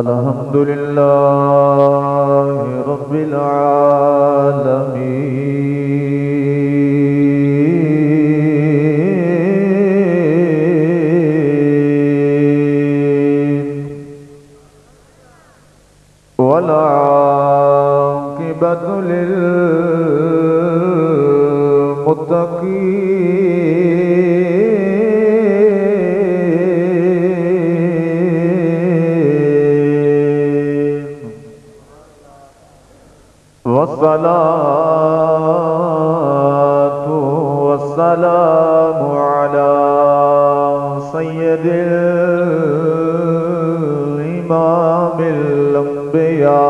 الحمد لله رب العالمين والعاقبة للمتقين والصلاة والسلام على سيد الإمام الأنبياء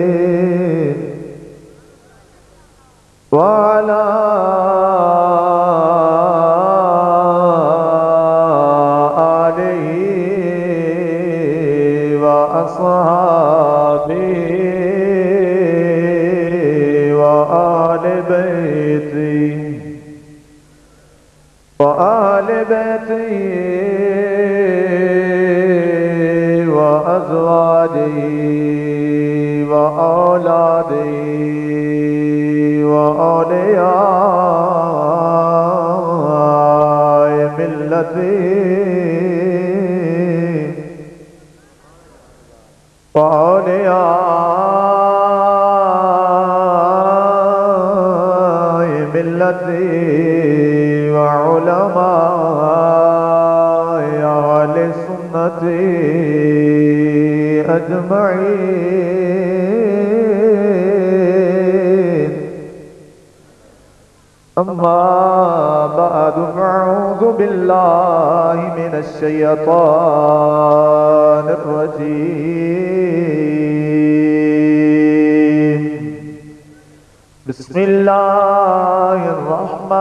والمرسلين وعلى آله وأصحابه وآل بيته وأزواجه وأولاده وأولياء ملته وعلماء أهل السنة أجمعين أما بعد فأعوذ بالله من الشيطان الرجيم بسم الله الرحمن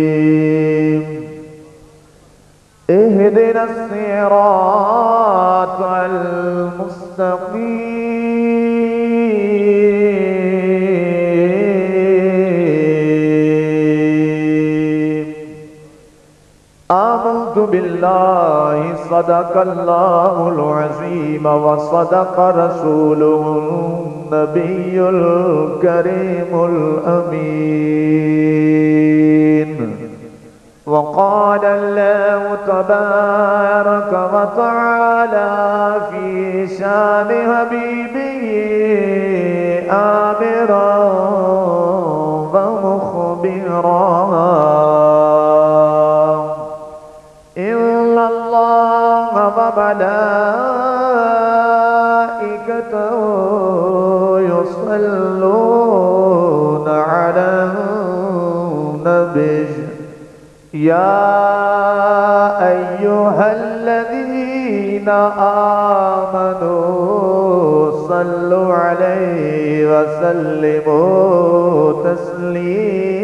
الرحيم اهدنا الصراط المستقيم آمنت بالله صدق الله العظيم وصدق رسوله النبي الكريم الأمين وقال الله تبارك وتعالى في شان حبيبه آمرا ومخبرا إن الله وملائكته يصلون على النبي يا أيها الذين آمنوا صلوا عليه وسلموا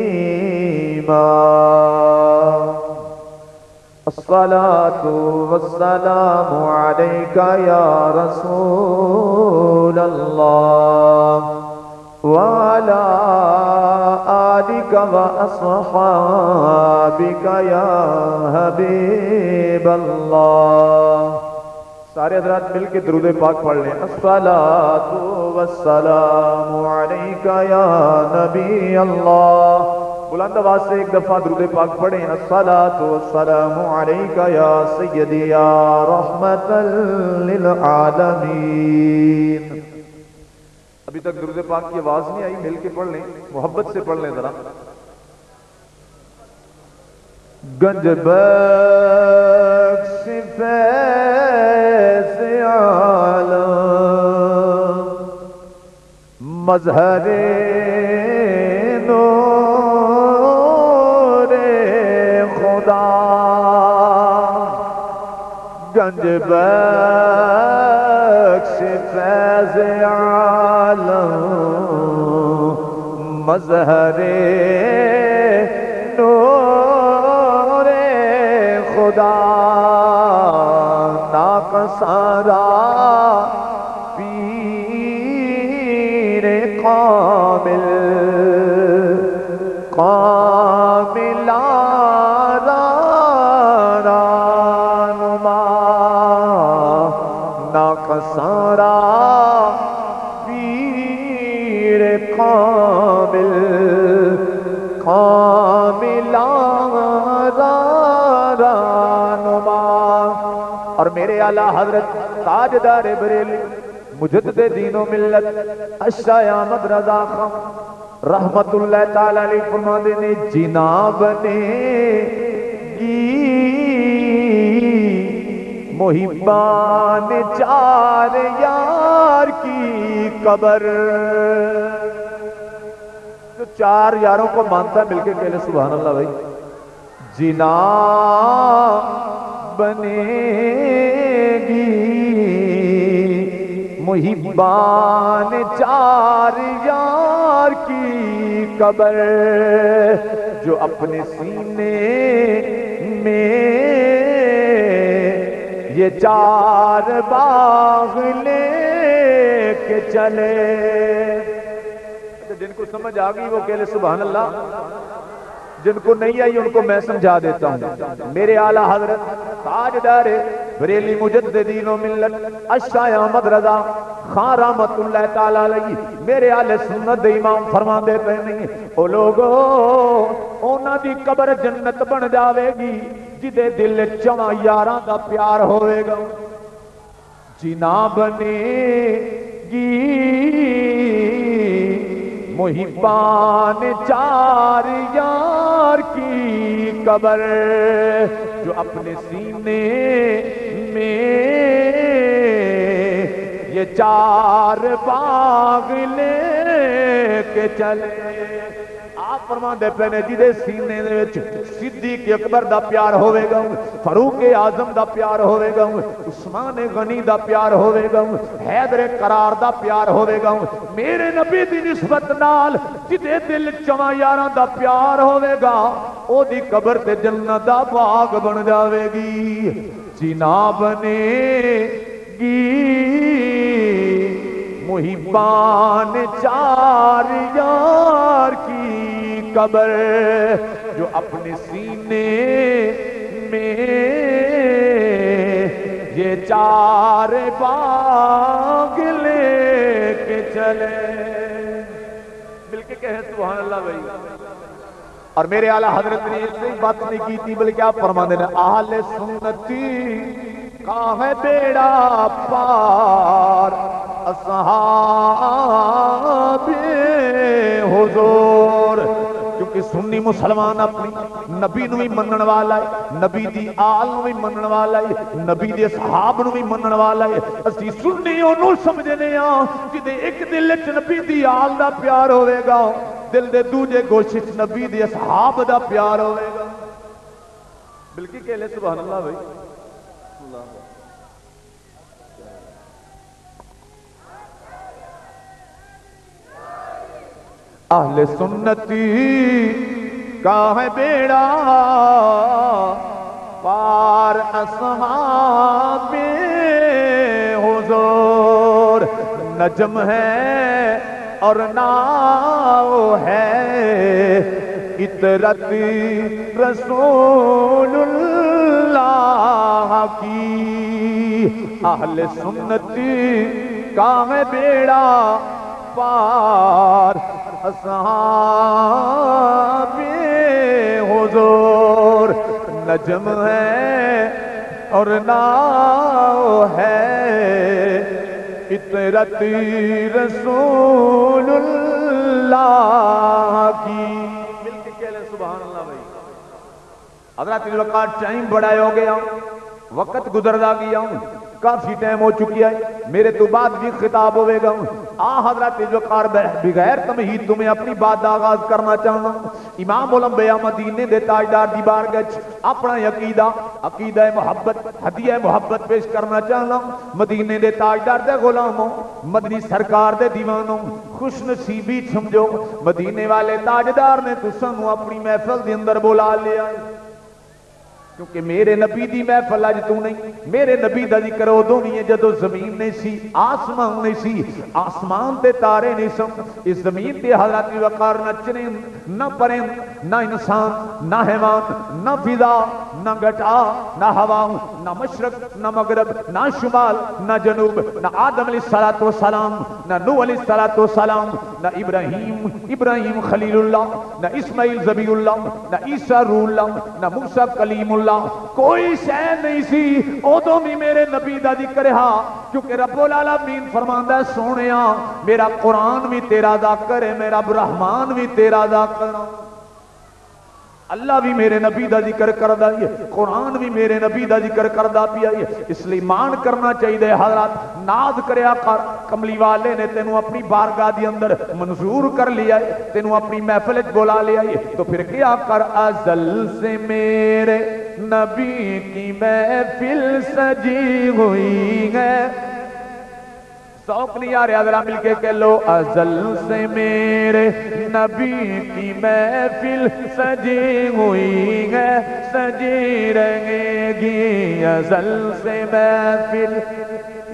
تسليما الصلاة والسلام عليك يا رسول الله وعلى آلك وأصحابك يا حبيب الله سارے حضرات مل کے درود پاک پڑھ لیں الصلاة والسلام علیک یا نبی اللہ بلند آواز سے ایک دفعہ درود پاک پڑھیں الصلاة والسلام علیک یا سیدی یا رحمت للعالمین ابھی تک درود پاک کی آواز نہیں آئی مل کے پڑھ لیں محبت سے پڑھ لیں ذرا گنج بخش فیض عالم مظہر نور خدا گنج بخش فیض عالم مظہر نور خدا ناقصارا پیر کامل کامل رانما ناقصارا پیر کامل کامل رانما. اور میرے اعلیٰ حضرت تاجدار بریلی مجدد دین و ملت اشرا احمد رضا خان رحمت اللہ تعالی علیہ فرماتے نے جناب نے گی محبان چار یار کی قبر. جو چار یاروں کو مانتا ہے مل کے کہلے سبحان اللہ بھائی. جناب بنے گی محبان چار یار کی قبر جو اپنے سینے میں یہ چار باغ لے کے چلے. جن کو سمجھ آ گئی وہ کہلے سبحان اللہ. جن کو نہیں آئی ان کو میں سمجھا دیتا ہوں. میرے اعلیٰ حضرت تاجدار بریلی مجددین و ملت اشرا احمد رضا خان رحمت اللہ تعالی علیہ میرے اہل سنت دے امام فرما دیتے ہیں او لوگو اونا دی قبر جنت بن جاوے گی جدے دل چواں یاراں دا پیار ہوئے گا. جناب نے گی محبان چار یار کی قبر جو اپنے سینے میں یہ چار باغ لے کے چلے. آپ فرما دے پہنے جدے سینے دے وچ صدیق اکبر دا پیار ہوئے گا فاروق اعظم دا پیار ہوئے گا عثمان غنی دا پیار ہوئے گا حیدر قرار دا پیار ہوئے گا میرے نبی دی نسبت نال جدے دل چواں یاراں دا پیار ہوئے گا او دی قبر تے جنت دا باغ بن جاوے گی. جناب نے گی محبان چار یار کی قبر جو اپنے سینے میں یہ چار باغ لے کے چلے. مل کے کہیں سبحان اللہ بھائی. اور میرے اعلیٰ حضرت نے اس سے بات نہیں کی تھی بلکہ آپ فرما دینا اہل سنتی کا ہے بیڑا پار اصحاب حضور. کیونکہ سنی مسلمان اپنی نبی نو بھی منن والا ہے نبی دی آل نو بھی منن والا ہے نبی دی اصحاب نو بھی منن والا ہے. اسی سنی انہوں سمجھنے ہاں جدے ایک دل وچ نبی دی آل دا پیار ہوئے گا دل دے دوجے گوشے وچ نبی دی اصحاب دا پیار ہوئے گا. بلکہ کہلے سبحان اللہ بھائی. اہل سنتی کا ہے بیڑا پار اصحاب حضور. نجم ہے اور ناؤ ہے عطرت رسول اللہ کی. اہل سنتی کا ہے بیڑا پار اصحاب حضور. نجم ہے اور ناؤ ہے عطرت رسول اللہ کی. مل کے کہہ لیں سبحان اللہ بھائی. حضرات اس وقت ٹائم بڑا ہو گیا وقت گزردا گیا کافی ٹائم ہو چکی ہے میرے تو بعد بھی خطاب ہوئے گا. حضرات جو کار بغیر تمہید تمہیں اپنی بات دا آغاز کرنا چاہنا. امام الانبیاء مدینے دے تاجدار دی بارگاہ اپنا عقیدہ محبت ہدیہ محبت پیش کرنا چاہنا. مدینے دے تاجدار دے غلاموں مدنی سرکار دے دیوانوں خوش نصیبی سمجھو مدینے والے تاجدار نے تسانو اپنی محفل دے اندر بلا لیا. کیونکہ میرے نبی دی محفل اج تو نہیں، میرے نبی دا ذکر ادوں نہیں ہے جدو زمین نہیں سی، آسمان نہیں سی، آسمان تے تارے نہیں سن، اس زمین تے حضرت وقار نہ چرند نہ پرند نہ انسان نہ حیوان نہ فضا نہ گٹا نہ ہوا نہ مشرق نہ مغرب نہ شمال نہ جنوب نہ آدم علیہ الصلوۃ والسلام نہ نوح علیہ الصلوۃ والسلام نہ ابراہیم خلیل اللہ نہ اسماعیل ذبیح اللہ نہ عیسیٰ روح اللہ نہ موسیٰ کلیم اللہ، کوئی شے نہیں سی ادوں بھی میرے نبی دا ذکر ہے، کیونکہ رب العالمین فرماندا ہے سونیا میرا قرآن بھی تیرا ذکر ہے، میرا رحمان بھی تیرا ذکر ہے، اللہ بھی میرے نبی دا ذکر کردا ہے، قرآن بھی میرے نبی دا ذکر کردا پیا ہے، اس لیے مان کرنا چاہیے حضرات، ناز کریا کر، کملی والے نے تینوں اپنی بارگاہ دی اندر منظور کر لیا ہے، تینوں اپنی محفل وچ بلا لیا ہے، تو پھر کیا کر، ازل سے میرے نبی کی محفل سجی ہوئی ہے، سوک نہیں آ رہا، ذرا مل کے کہہ لو، ازل سے میرے نبی کی محفل سجی ہوئی ہے، سجی رہے گی ازل سے محفل،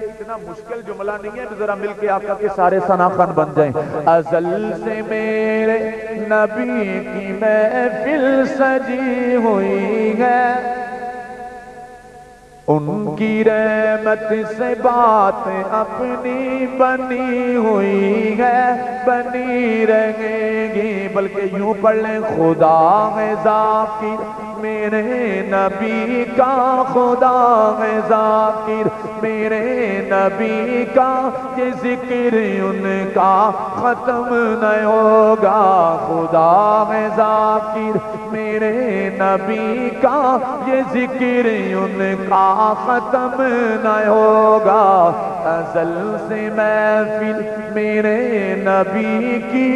اتنا مشکل جملہ نہیں ہے، ذرا مل کے آقا کے سارے ثناخوان بن جائیں، ازل سے میرے نبی کی محفل سجی ہوئی ہے، ان کی رحمت سے بات اپنی بنی ہوئی ہے، بنی رہے گی، بلکہ یوں پڑھ لیں، خدا ہے ذاکر میرے نبی کا، خدا ہے ذاکر میرے نبی کا، یہ ذکر ان کا ختم نہ ہوگا، خدا ہے ذاکر میرے نبی کا، یہ ذکر ان کا ختم نہ ہوگا، ازل سے محفل میرے نبی کی،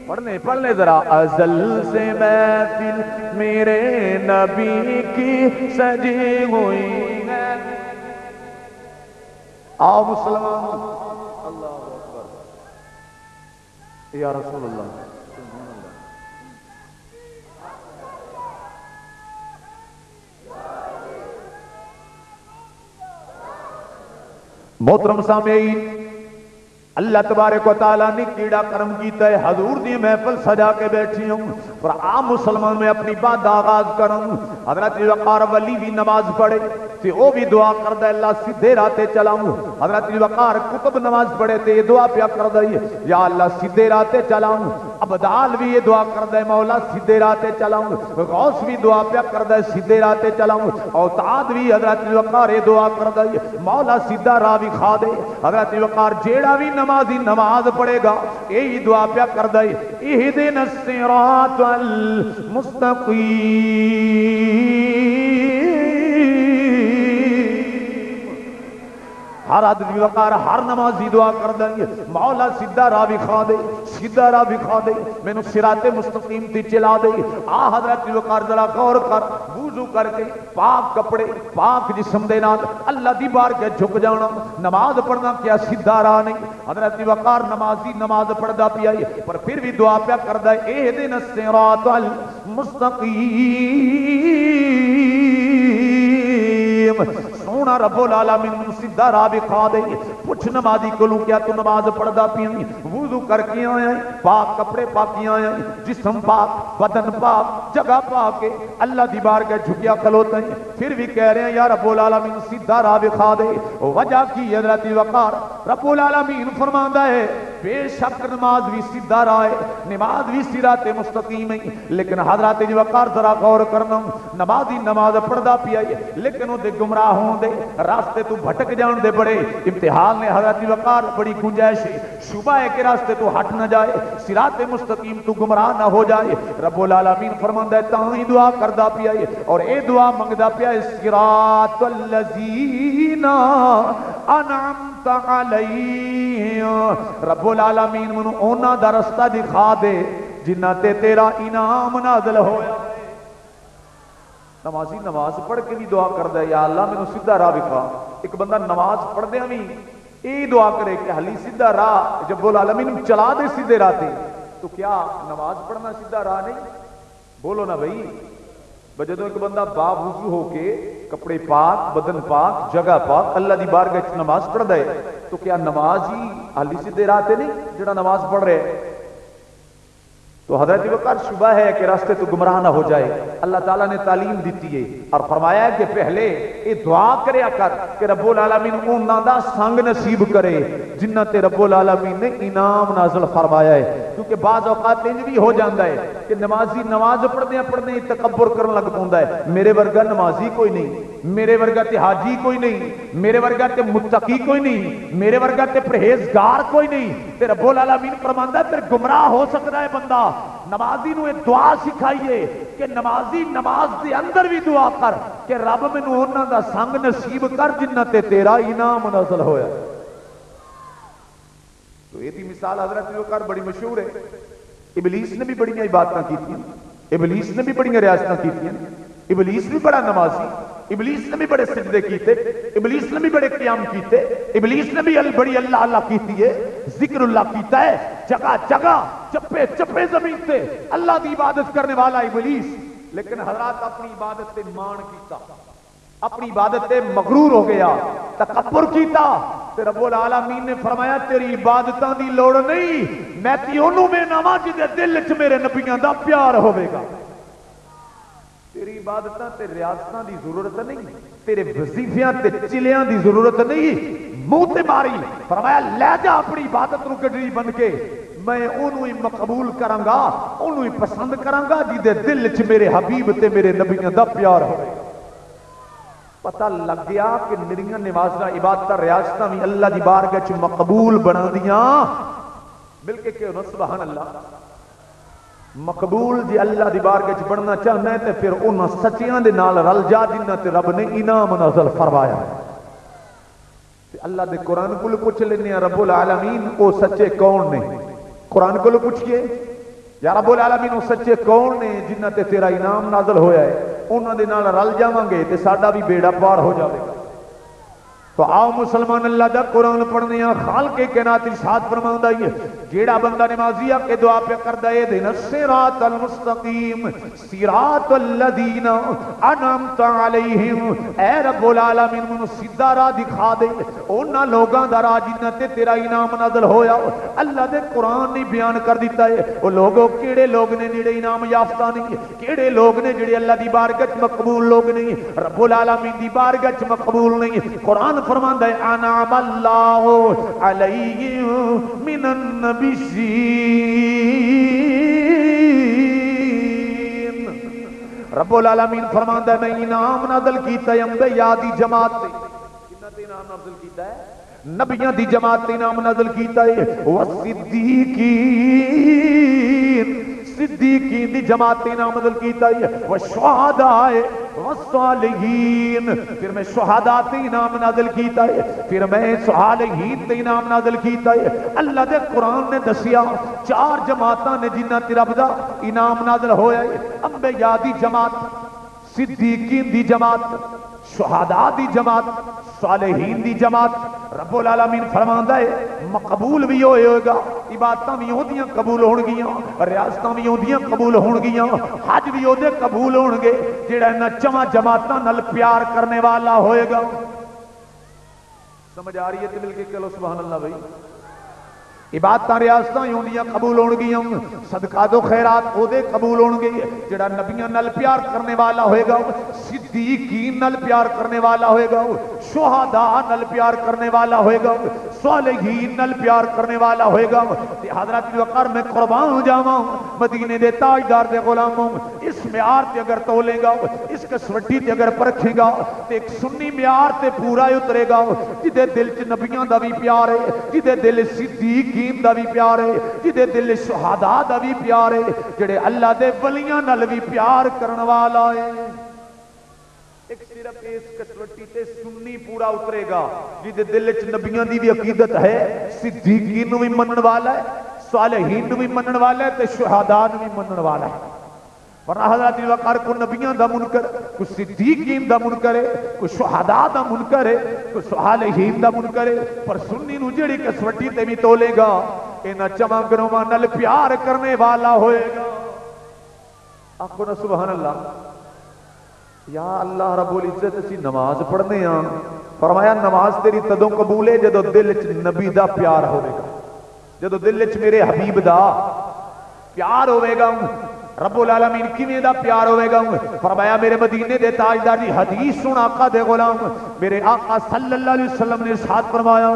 پڑھنے ذرا، ازل سے محفل میرے نبی کی سجی ہوئی ہے، آؤ مسلمان، اللہ اکبر یا رسول اللہ، محترم سامعین، اللہ تبارک و تعالیٰ نے کیڑا کرم کیتا ہے، حضور دی محفل سجا کے بیٹھی ہوں، اور عام مسلمان میں اپنی بات آغاز کروں، حضرت وقار ولی بھی نماز پڑھے تے وہ بھی دعا کردہ اللہ سیدھے راتے چلاؤں، حضرت وقار کتب نماز پڑھے تے یہ دعا پیا کردہ یا اللہ سیدھے راتے چلاؤں، عبدال بھی یہ دعا کردہ مولا سیدھے راتے چلاؤں، غوث بھی دعا پیا کردہ سیدھے راتے چلاؤں، اوتاد بھی حضرت وقار یہ دعا کردہ مولا سیدھا راہ بھی کھا دے، حضرت وقار جیڑا بھی نمازی نماز پڑھے گا یہی دعا پیا کردہ اہدنا الصراط المستقیم، ہر آدمی وقار ہر نمازی دعا کر دیں مولا سیدھا راہ بھی کھا دے، سیدھا راہ بھی کھا دے، میں نے صراط مستقیم تی چلا دے، آ حضرت وقار ذرا غور کر، وضو کر کے پاک کپڑے پاک جسم دے نال اللہ دی بار کے جھک جانا، نماز پڑھنا کیا سیدھا راہ نہیں، حضرت وقار نمازی نماز پڑھدا پیا پر پھر بھی دعا پیا کردا ہے اہدنا الصراط المستقیم، سونا رب العالمین سیدھا راہ بھی کھا دے، پوچھ نمازی کولوں کیا تو نماز پڑھدا پیا وضو کر کے آیا ہے، پاک کپڑے پاکی آیا ہے، جسم پاک بدن پاک جگہ پاک کے اللہ دی بار کے جھکیا کھلوتا ہے، پھر بھی کہہ رہے ہیں یا رب العالمین سیدھا راہ بھی کھا دے، وجہ کی حضرت وقار رب العالمین فرماندا ہے بے شک نماز بھی سیدھا راہ ہے، نماز بھی صراط مستقیم ہے، لیکن حضرت وقار ذرا غور کرنا، نمازی نماز پڑھدا پیا لیکن وہ گمراہ ہون دے، راستے تو بھٹک جان دے، بڑے امتحان نے حضرت وقار بڑی گنجائش شبہ ہے کہ راستے تو ہٹ نہ جائے، صراط مستقیم تو گمراہ نہ ہو جائے، رب العالمین فرماندا ہے تاں ہی دعا کردا پیا اور اے دعا منگدا پیا صراط الذین انعمت علیہم، رب العالمین منو اونا دا رستہ دکھا دے جنہ تے تیرا انعام نازل ہویا۔ نمازی نماز پڑھ کے بھی دعا کردا ہے یا اللہ میں سیدھا راہ دکھا، ایک بندہ نماز پڑھ دے بھی یہ دعا کرے کہ حلی سیدھا راہ جب العالمین چلا دے سیدھے راہ تے، تو کیا نماز پڑھنا سیدھا راہ نہیں؟ بولو نا بھائی، جدوں ایک بندہ باوضو ہو کے کپڑے پاک بدن پاک جگہ پاک اللہ دی بارگاہ وچ نماز پڑھدا ہے تو کیا نماز ہی حالی سیدھے راہ تے نہیں جڑا نماز پڑھ رہا ہے؟ تو حضرت ابوبکر شبہ ہے کہ راستے تو گمراہ نہ ہو جائے. اللہ تعالیٰ نے تعلیم دیتی ہے اور فرمایا ہے کہ پہلے یہ دعا کریا کر کہ رب العالمین انہاں دا سنگ نصیب کرے جنہ تے رب العالمین نے انعام نازل فرمایا ہے. کیونکہ بعض اوقات انج بھی ہو جاتا ہے کہ نمازی نماز پڑھنے تکبر کرن لگ پوندا ہے. میرے ورگا نمازی کوئی نہیں، میرے ورگا تے حاجی کوئی نہیں، میرے ورگا تے متقی کوئی نہیں، میرے ورگا تے پرہیزگار کوئی نہیں. تے رب العالمین فرماندا ہے پھر گمراہ ہو سکتا ہے بندہ. نمازی نو یہ دعا سکھائیے کہ نمازی نماز دے اندر بھی دعا کر کہ رب مینوں انہاں دا سنگ نصیب کر جنہ تے تیرا انعام نازل ہویا. تو یہ دی مثال حضرت ابوبکر بڑی مشہور ہے. ابلیس نے بھی بڑی عبادتاں کیتیاں، ابلیس نے بھی بڑی ریاستاں کیتیاں، ابلیس بھی بڑا نمازی، ابلیس نے بھی بڑے سجدے کیتے، ابلیس نے بھی بڑے قیام کیتے، ابلیس نے بھی بڑی اللہ اللہ کیتی ہے، ذکر اللہ کیتا ہے جگہ جگہ چپے چپے زمین تے اللہ دی عبادت کرنے والا ابلیس. لیکن حضرات اپنی عبادت تے مان کیتا، اپنی عبادت تے مغرور ہو گیا، تکبر کیتا. تے رب العالمین نے فرمایا تیری عبادتاں دی لوڑ نہیں، میں تی اونوں میں نواں جدے دل وچ میرے نبیاں دا پیار ہوے گا. تیری عبادتاں تے ریاستاں دی ضرورت نہیں، تیرے وظیفیاں تے چلیاں دی ضرورت نہیں. منہ تے ماری فرمایا لے جا اپنی عبادت نو گڈری بن کے، میں انہوں ہی مقبول کراں گا، انہوں ہی پسند کراں گا جدے دل وچ میرے حبیب تے میرے نبیاں دا پیار ہوے. پتہ لگ گیا کہ میریاں نمازاں عبادتاں ریاستاں بھی اللہ دی بارگاہ وچ مقبول بنا دیاں. بلکہ کہ سبحان اللہ، مقبول جی اللہ دی بارگاہ وچ بننا چاہنا ہے تے پھر انہاں سچیاں دے نال رل جا جنہاں تے رب نے انعام نازل فرمایا. تے اللہ دے قرآن کو پوچھ لینے رب العالمین او سچے کون نے؟ قرآن کو پوچھئے یا رب العالمین او سچے کون نے جنہاں تے تیرا انعام نازل ہویا ہے؟ انہاں دے نال رل جاواں گے تے ساڈا بھی بیڑا پار ہو جاوے گا. تو آؤ مسلمان اللہ دا قرآن پڑھنے ہیں. خالق کائنات ارشاد فرماؤں ہے جیڑا بندہ نمازیہ کے دعا پہ کر دے دین الصراط المستقیم صراط الذین انعمت علیہم، اے رب العالمین منو سیدھا راہ دکھا دے انہاں لوگاں دا راہ جنہاں تے تیرا انعام نازل ہویا. اللہ دے قرآن نے بیان کر دیتا ہے وہ لوگوں کیڑے لوگ نے جڑے انعام یافتہ نہیں، کیڑے لوگ نے جڑے اللہ دی بارگاہ وچ مقبول لوگ نہیں، رب العالمین دی بارگاہ وچ مقبول نہیں. قرآن فرماندا ہے انعم اللہ علیہم من النبیین. رب العالمین فرماندا ہے میں انعام نازل کیتا ہے انبیاء دی جماعت تے. کنا تے انعام نازل کیتا ہے؟ نبیاں دی جماعت تے انعام نازل کیتا ہے. والصدیقین، صدیقین دی جماعت تے انعام نازل کیتا ہے. والشہداء والصالحین، پھر میں شہداء تے انعام نازل کیتا ہے، پھر میں صالحین تے انعام نازل کیتا ہے. اللہ دے قرآن نے دسیا چار جماعتاں نے جنہاں تے رب دا انعام نازل ہویا ہے. انبیاء دی جماعت، صدیقین دی جماعت، شہداء دی جماعت، صالحین دی جماعت. رب العالمین فرماندا ہے مقبول بھی ہوئے گا، عبادتاں بھی ہوندیاں قبول ہون گیاں، ریاستاں بھی ہوندیاں قبول ہون گیاں، حج بھی ہوندے قبول ہون گے جڑا انہاں چواں جماعتاں نال پیار کرنے والا ہوئے گا. سمجھ آ رہی ہے تے مل کے چلو سبحان اللہ بھائی. عبادتاں ریاستاں ہوندیاں قبول ہون گیاں، صدقات و خیرات او دے قبول ہون گے جڑا نبیاں نال پیار کرنے والا ہوئے گا، صدیقین نال پیار کرنے والا ہوئے گا، شہداء نال پیار کرنے والا ہوئے گا، صالحین نال پیار کرنے والا ہوئے گا. تے حضرت وقار میں قربان ہو جاواں مدینے دے تاجدار دے غلاموں، اس معیار تے اگر تولے گا، اس کسوٹی تے اگر پرکھے گا تے ایک سنی معیار تے پورا اترے گا جدے دل چ نبیاں دا بھی پیار ہے، جدے دل صدیقین دا بھی پیار ہے، جدے دل شہداء دا بھی پیار ہے، جڑے اللہ دے ولیاں نال بھی پیار کرن والا ہے. ایک صرف اس کسوٹی تے سنی پورا اترے گا جدے دل چ نبیاں دی بھی عقیدت ہے، صدیقین نو بھی منن والا ہے، صالحین نو بھی منن والا ہے تے شہداء نو بھی منن والا ہے. ورنہ حضرت وقار کو نبیان دا منکر، کو صدیقین دا منکر ہے، کو شہداء دا منکر ہے، کو صالحین دا منکر ہے. پر سنی نو جڑی کسوٹی تے بھی تولے گا انہاں چواں گروہاں نال پیار کرنے والا ہوئے گا. آخو نا سبحان اللہ. یا اللہ رب العزت اسی نماز پڑھنے ہاں، فرمایا نماز تیری تدوں قبول ہے جدو دل چ نبی دا پیار ہوئے گا، جدو دل چ میرے حبیب دا پیار ہوئے گا۔ رب العالمین کیویں دا پیار ہوئے گا؟ فرمایا میرے مدینے دے تاجدار دی حدیث سن آقا دے غلام، میرے آقا صلی اللہ علیہ وسلم نے ارشاد فرمایا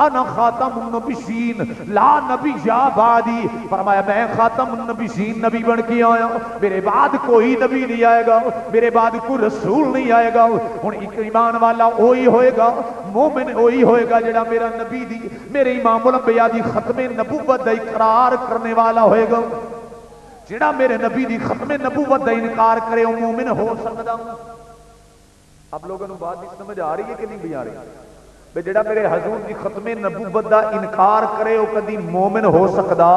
انا خاتم النبیین لا نبی یا بعدی، فرمایا میں خاتم النبیین نبی بن کے آیا، میرے بعد کوئی نبی نہیں آئے گا، میرے بعد کوئی رسول نہیں آئے گا۔ ہن ایک ایمان والا وہی ہوئے گا، مومن وہی ہوئے گا جڑا میرا نبی دی، میرے امام الانبیاء دی ختم نبوت دا اقرار کرنے والا ہوئے گا۔ جڑا میرے نبی دی ختم نبوت دا انکار کرے وہ مومن ہو سکتا۔ اب لوگوں کو بات نہیں سمجھ آ رہی ہے کہ نہیں بھی آ رہی ہے؟ جڑا میرے حضور دی ختم نبوت دا انکار کرے وہ کدی مومن ہو سکتا؟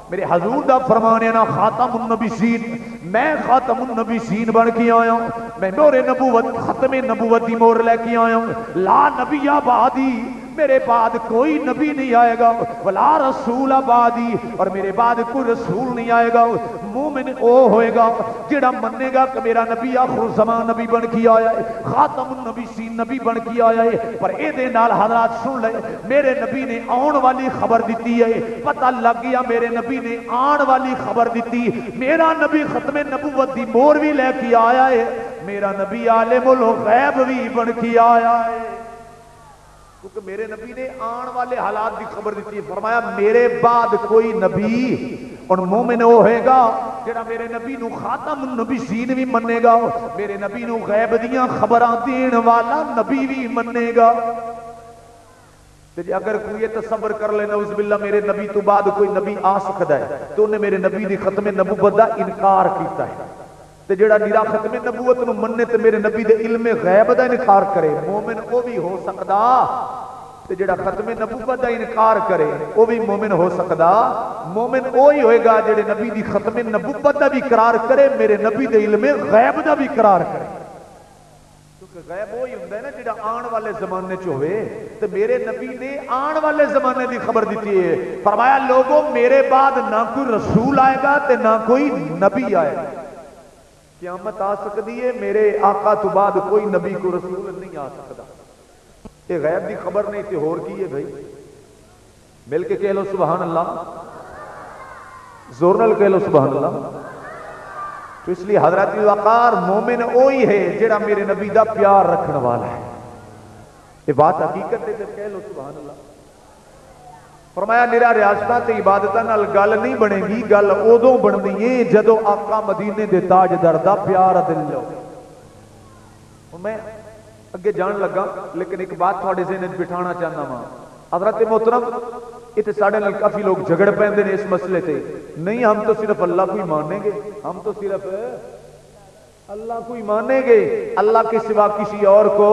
میرے حضور دا فرمانے نا خاتم النبیین، میں خاتم النبیین بن کے آیا ہوں، میں مورے نبوت ختم نبوت دی مور لے کے آیا ہوں، لا نبی بعدی، میرے بعد کوئی نبی نہیں آئے گا، ولا رسول بعدی، اور میرے بعد کوئی رسول نہیں آئے گا۔ مومن او ہوئے گا جڑا منے گا کہ میرا نبی آخر الزمان نبی بن کے آیا ہے، خاتم النبیین نبی بن کے آیا ہے۔ پر اے دے نال حضرات سن لے، میرے نبی نے آن والی خبر دیتی ہے، پتہ لگ گیا میرے نبی نے آن والی خبر دیتی، میرا نبی ختم نبوت دی مور بھی لے کے آیا ہے، میرا نبی عالم الغیب بھی بن کے آیا ہے، کیونکہ میرے نبی نے آن والے حالات کی خبر دیتی ہے۔ فرمایا میرے بعد کوئی نبی اور مومن وہ ہوئے گا جڑا میرے نبی نو خاتم النبیین بھی منے گا، میرے نبی نو غیب دیاں خبراں دین والا نبی بھی منے گا۔ اگر کوئی یہ تصور کر لینا نعوذ باللہ میرے نبی تو بعد کوئی نبی آ سکتا ہے تو انہیں میرے نبی دی ختم نبوت دا انکار کیتا ہے، تے جڑا نیرا ختم نبوت نو مننے تے میرے نبی دے علم غیب دا انکار کرے مومن او بھی ہو سکدا، تے جڑا ختم نبوت دا انکار کرے او بھی مومن ہو سکدا۔ مومن وہی ہوئے گا جڑے نبی دی ختم نبوت دا بھی اقرار کرے، میرے نبی دے علم غیب دا بھی اقرار کرے، کیونکہ غیب وہی ہوندا ہے نا جڑا آن والے زمانے چ ہوئے، تے میرے نبی نے آن والے زمانے دی خبر دیتی ہے۔ فرمایا لوگوں میرے بعد نہ کوئی رسول آئے گا تے نہ کوئی نبی آئے گا، قیامت آ سکتی ہے میرے آقا تو بعد کوئی نبی کو رسول نہیں آ سکتا۔ یہ غیب دی خبر نہیں تے ہور کی ہے بھائی؟ مل کے کہہ لو سبحان اللہ، زور نال کہہ لو سبحان اللہ۔ تو اس لیے حضرت وقار مومن وہی ہے جڑا میرے نبی دا پیار رکھنے والا ہے، یہ بات حقیقت ہے، کہہ لو سبحان اللہ۔ فرمایا میرا ریاستہ تے عبادتہ نال گل نہیں بنے گی، گل ادوں بننی ہے جدو آقا مدینے دے تاجدار دا پیار دل لو۔ میں اگے جان لگا لیکن ایک بات تھوڑے ذہن وچ بٹھانا چاہنا وا، حضرت محترم اتنے ساڑھے نال کافی لوگ جھگڑ پیندے نے اس مسئلے تے، نہیں ہم تو صرف اللہ کو ہی مانیں گے، ہم تو صرف اللہ کو ہی مانیں گے، اللہ کے سوا کسی اور کو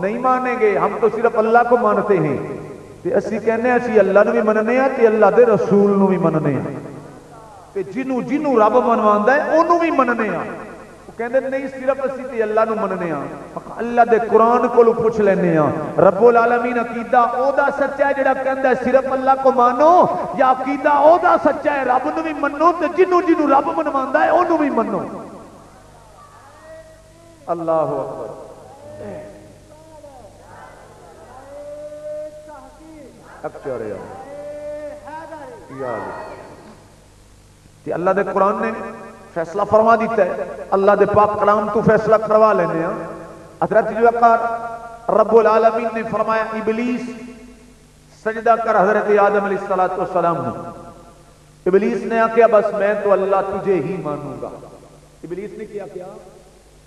نہیں مانیں گے، ہم تو صرف اللہ کو مانتے ہیں۔ تے اسی کہنے اسی اللہ نو بھی مننے ہیں تے اللہ دے رسول نو بھی مننے ہیں، تے جنوں جنوں رب منواندا ہے اونوں بھی مننے ہیں۔ وہ کہندے نہیں صرف اسی تے اللہ نو مننے ہیں، اللہ دے قرآن کولوں پوچھ لینے ہیں رب العالمین عقیدہ او دا سچا ہے جڑا کہندا ہے صرف اللہ کو مانو، یا عقیدہ او دا سچا ہے رب نو بھی منو تے جنوں جنوں رب منواندا ہے اونوں بھی منو۔ اللہ اکبر۔ اب چورے اللہ دے قرآن نے فیصلہ فرما دیتا ہے، اللہ دے پاک کلام تو فیصلہ کروا لینے ہیں۔ حضرت وقار رب العالمین نے فرمایا ابلیس سجدہ کر حضرت آدم علیہ السلام نے، ابلیس نے کیا بس میں تو اللہ تجھے ہی مانوں گا، ابلیس نے کیا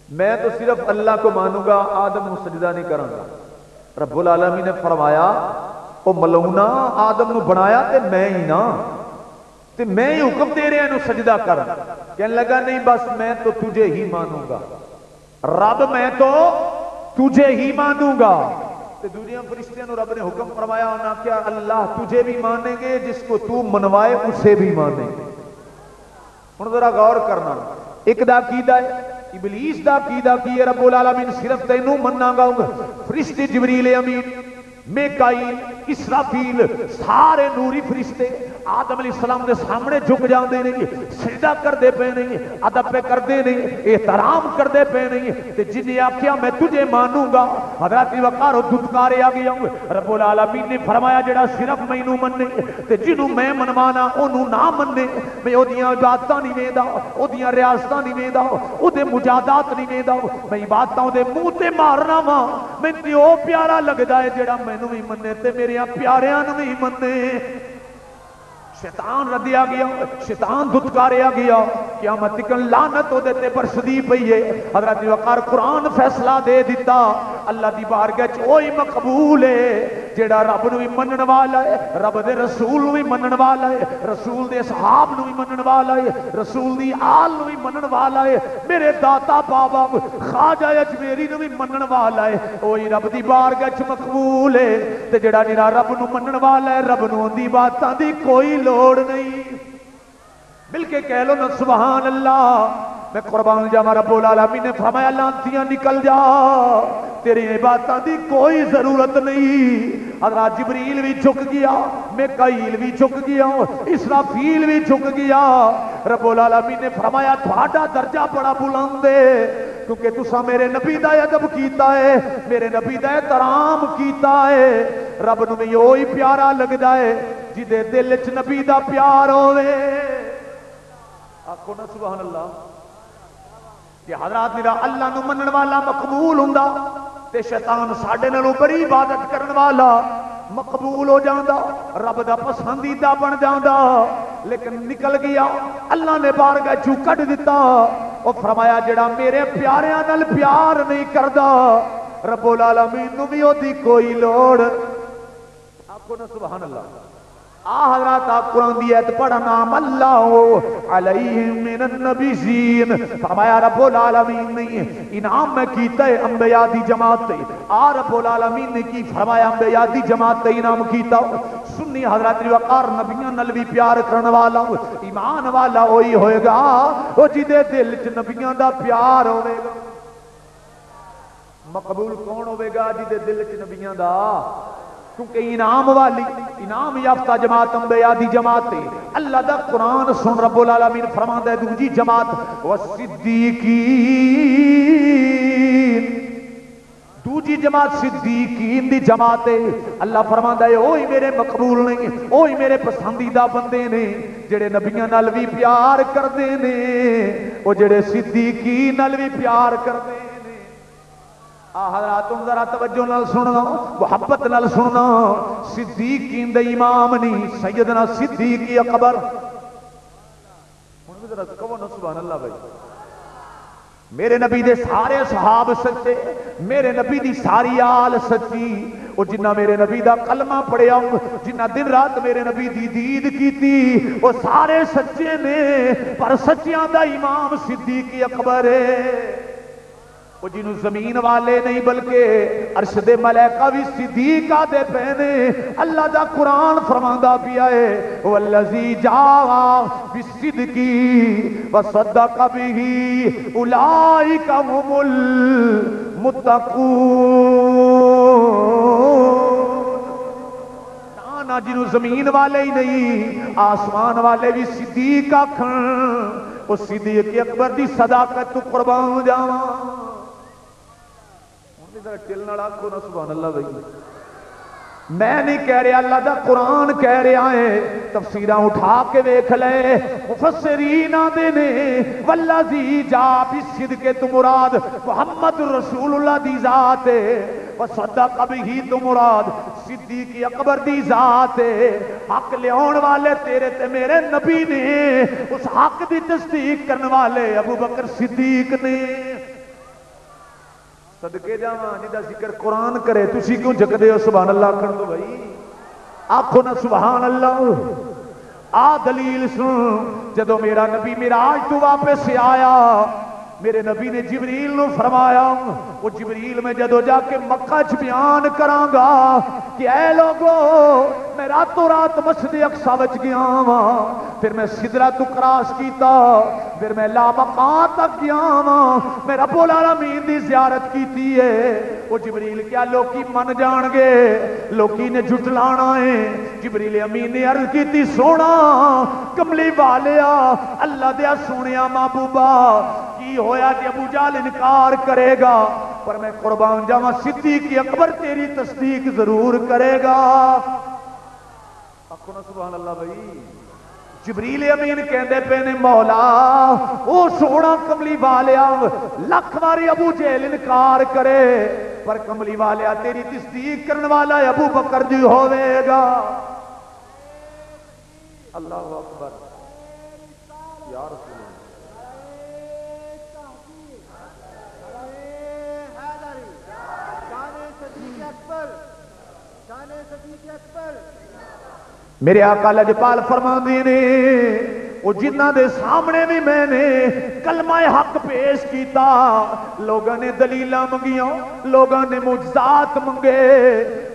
میں تو صرف اللہ کو مانوں گا، آدم کو سجدہ نہیں کروں گا۔ رب العالمین نے فرمایا او ملونا آدم نو بنایا تے میں ہی نا، تے میں ہی حکم دے رہے ہیں سجدہ کر، کہنے لگا نہیں بس میں تو تجھے ہی مانوں گا، رب میں تو تجھے ہی مانوں گا۔ تے دنیا فرشتیاں نو رب نے حکم فرمایا ہونا کیا اللہ تجھے بھی مانیں گے، جس کو تو منوائے اسے بھی مانیں گے۔ ہن ذرا غور کرنا، ایک دا عقیدہ ہے ابلیس دا عقیدہ کی ہے رب العالمین صرف تینوں مننا گا، فرشتے جبریل امین میکائیل اسرافیل سارے نوری فرشتے آدم علیہ السلام دے سامنے جھک جاندے نہیں، سجدہ کردے پے نہیں، ادب پہ کردے نہیں، احترام کردے پے نہیں، تے جنہیں آکھیا میں تجھے مانوں گا حضرت وقار دھتکارے آ گیا ہوں۔ رب العالمین نے فرمایا جڑا صرف مینوں منے تے جنوں میں منوانا اونوں نہ منے، میں اودیاں عبادتاں نہیں ویندا، اودیاں ریاستاں نہیں ویندا، اودے مجادات نہیں ویندا، میں عبادتاں دے منہ تے مارنا وا، مینوں تے او پیارا لگدا ہے جڑا مینوں بھی منے تے میرے پیاریاں نوں بھی منے۔ شیطان ردیا گیا، شیطان دھتکاریا گیا، قیامت تک لعنت ہو دیتے برسدی پئی ہے۔ حضرت وقار قرآن فیصلہ دے دیتا، اللہ دی بارگاہ چ وہی مقبول ہے جیڑا رب نو بھی منن والا ہے، رب دے رسول نو بھی منن والا ہے، رسول دے صحاب نو بھی منن والا ہے، رسول دی آل نو بھی منن والا ہے، میرے داتا بابا خواجہ اجمیری نو بھی منن والا ہے، وہی رب دی بارگاہ چ مقبول ہے۔ تے جیڑا نیرا رب نو منن والا ہے، رب نو دی باتاں دی کوئی لوڑ نہیں۔ بلکہ کہہ لو نا سبحان اللہ، میں قربان جاواں رب العالمین نے فرمایا لانتیاں نکل جا، تیری عبادتاں دی کوئی ضرورت نہیں۔ حضرت جبریل بھی جھک گیا، میکائیل بھی جھک گیا، اسرافیل بھی جھک گیا۔ رب العالمین نے فرمایا تھوڑا درجہ بڑا بلند ہے، کیونکہ تسا میرے نبی دا ادب کیتا ہے، میرے نبی دا احترام کیتا ہے۔ رب نو بھی وہی پیارا لگدا ہے جدے دل چ نبی دا پیار ہوے۔ آکھو نا سبحان اللہ، کہ حضرات میرا اللہ نو منن والا مقبول ہوندا تے شیطان ساڈے نالوں بڑی عبادت کرن والا مقبول ہو جاندا، رب دا پسندیدہ بن جاندا، لیکن نکل گیا، اللہ نے بارگاہ چوں کڈ دتا۔ او فرمایا جڑا میرے پیاریاں نال پیار نہیں کردا، رب العالمین نو بھی اودی کوئی لوڑ۔ آکھو نا سبحان اللہ۔ حضرات آپ قرآن دی ایت پڑھا، نام اللہ علیہم من النبیین، فرمایا رب العالمین نے انعام میں کیتا ہے انبیاء دی جماعت تے، رب العالمین نے کی فرمایا انبیاء دی جماعت تے انعام کیتا۔ سنی حضرت وقار نبیاں نال بھی پیار کرن والا ایمان والا وہی ہوئے گا وہ جدے دل چ نبیاں دا پیار ہوئے گا۔ مقبول کون ہوئے گا؟ جدے دل چ نبیاں دا، کیونکہ انعام والی انعام یافتہ جماعت انبیاء دی جماعت ہے۔ اللہ دا قرآن سن رب العالمین فرماندا ہے دوجی جماعت والصدیقین، دوجی جماعت صدیقین دی جماعت ہے۔ اللہ فرماندا ہے اوہی میرے مقبول نے، اوہی میرے پسندیدہ بندے نے جڑے نبیاں نال بھی پیار کردے نے، او جڑے صدیقین نال بھی پیار کردے۔ حضرات ذرا توجہ نال سننا، محبت نال سننا، صدیقین دے امام نہیں سیدنا صدیق اکبر۔ ہن بھی ذرا کہو نا سبحان اللہ بھائی۔ میرے نبی دے سارے صحاب سچے، میرے نبی دی ساری آل سچی، وہ جنہ میرے نبی دا کلمہ پڑھیا، جنہ دن رات میرے نبی دی دید کیتی، وہ سارے سچے نے، پر سچیاں دا امام صدیق اکبر ہے۔ وہ جنہوں زمین والے نہیں بلکہ عرش دے ملائکہ بھی صدیق آدھے پہنے۔ اللہ دا قرآن فرماندہ پیا ہے والذی جاء بالصدق وصدق به اولئک هم المتقون۔ نہ جنہوں زمین والے ہی نہیں آسمان والے بھی صدیق آکھن، وہ صدیق اکبر دی صداقت تو قربان جاواں۔ چلنا آکھو نا سبحان اللہ بھائی۔ میں نہیں کہہ رہا، اللہ دا قرآن کہہ رہا ہے، تفسیراں اٹھا کے ویکھ لے، مفسرین آندے نے والذی جاء بالصدق تو مراد محمد رسول اللہ دی ذات ہے، وصدق به تو مراد صدیق اکبر دی ذات ہے۔ حق لیاون والے تیرے تے میرے نبی نے، اس حق دی تصدیق کرنے والے ابو بکر صدیق نے۔ صدقے جاواں جدا ذکر قرآن کرے تسی کیوں جھکدے ہو سبحان اللہ کر دو بھائی۔ آکھو نا سبحان اللہ۔ دلیل سن، جدو میرا نبی معراج تو واپس آیا، میرے نبی نے جبریل نو فرمایا، وہ جبریل میں جدو جا کے مکہ چ بیان کراں گا کہ اے لوگو میں راتوں رات مسجد اقصی وچ گیا ہاں، پھر میں سدرۃ کراس کیتا، پھر میں لامکان تک گیا ہاں، میں رب العالمین دی زیارت کیتی ہے۔ وہ جبریل کیا لوکی من جان گے، لوکی نے جھٹلانا ہے۔ جبریل امین نے عرض کیتی سونا کملی والیا اللہ دیا سونیا محبوبا کی ہویا کہ ابو جہل انکار کرے گا، پر میں قربان جاواں صدیق اکبر تیری تصدیق ضرور کرے گا۔ آکھو نا سبحان اللہ بھائی۔ جبریل امین کہندے پے نے مولا او سونا کملی والیا لکھ واری ابو جہل انکار کرے پر کملی والیا تیری تصدیق کرنے والا ابو بکر جی ہوئے گا۔ اللہ اکبر یا رسول اللہ۔ میرے آقا لجپال فرماندے نے وہ جنہ دے سامنے بھی میں نے کلمہ حق پیش کیتا، لوگوں نے دلیلاں منگیاں، لوگوں نے معجزات منگے،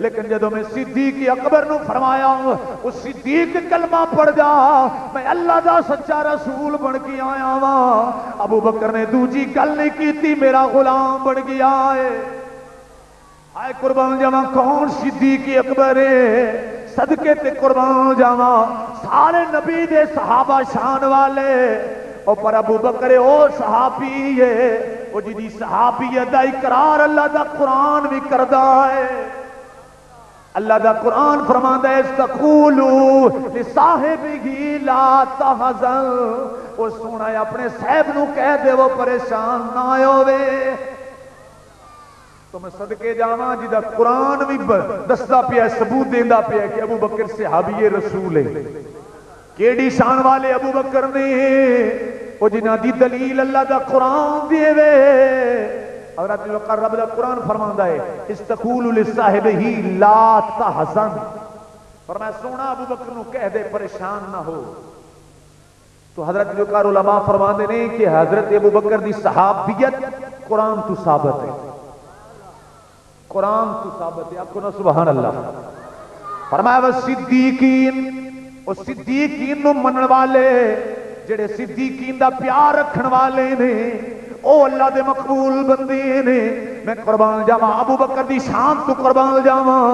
لیکن جدو میں صدیق اکبر نو فرمایا وہ صدیق کلمہ پڑھ جا میں اللہ دا سچا رسول بن کے آیا ہاں، ابو بکر نے دوجی گل نہیں کیتی میرا غلام بن گیا ہے۔ آئے قربان جاواں کون صدیق اکبر ہے؟ صدقے تے قربان جاواں سارے نبی دے صحابہ شان والے، او پر ابو بکر او صحابی ہے او جی صحابیت دا اقرار اللہ دا قرآن بھی کردا ہے۔ اللہ دا قرآن فرماندا ہے استقولوا لصاحبہ لا تحزن، او سونا اپنے صاحب نو کہہ دے وہ پریشان نہ ہوئے۔ تو میں صدقے جاواں جدا قرآن بھی دستا پیا ثبوت دیندا پیا کہ ابو بکر صحابی رسول ہے۔ کیڑی شان والے ابو بکر نے او جنہ دی دلیل اللہ دا قرآن دے وے۔ حضرت رب دا قرآن فرماندا ہے استقولوا لصاحبہ لا تحزن، فرمایا سونا ابو بکر نو کہہ دے پریشان نہ ہو۔ تو حضرت علماء فرماندے نے کہ حضرت ابو بکر دی صحابیت قرآن تو ثابت ہے، قرآن تو ثابت ہے۔ آپ کو نا سبحان اللہ۔ فرمایا وہ صدیقین، وہ صدیقین نو منن والے جڑے صدیقین دا پیار رکھن والے نے او اللہ دے مقبول بندے نے۔ میں قربان جاواں ابو بکر دی شان تو قربان جاواں،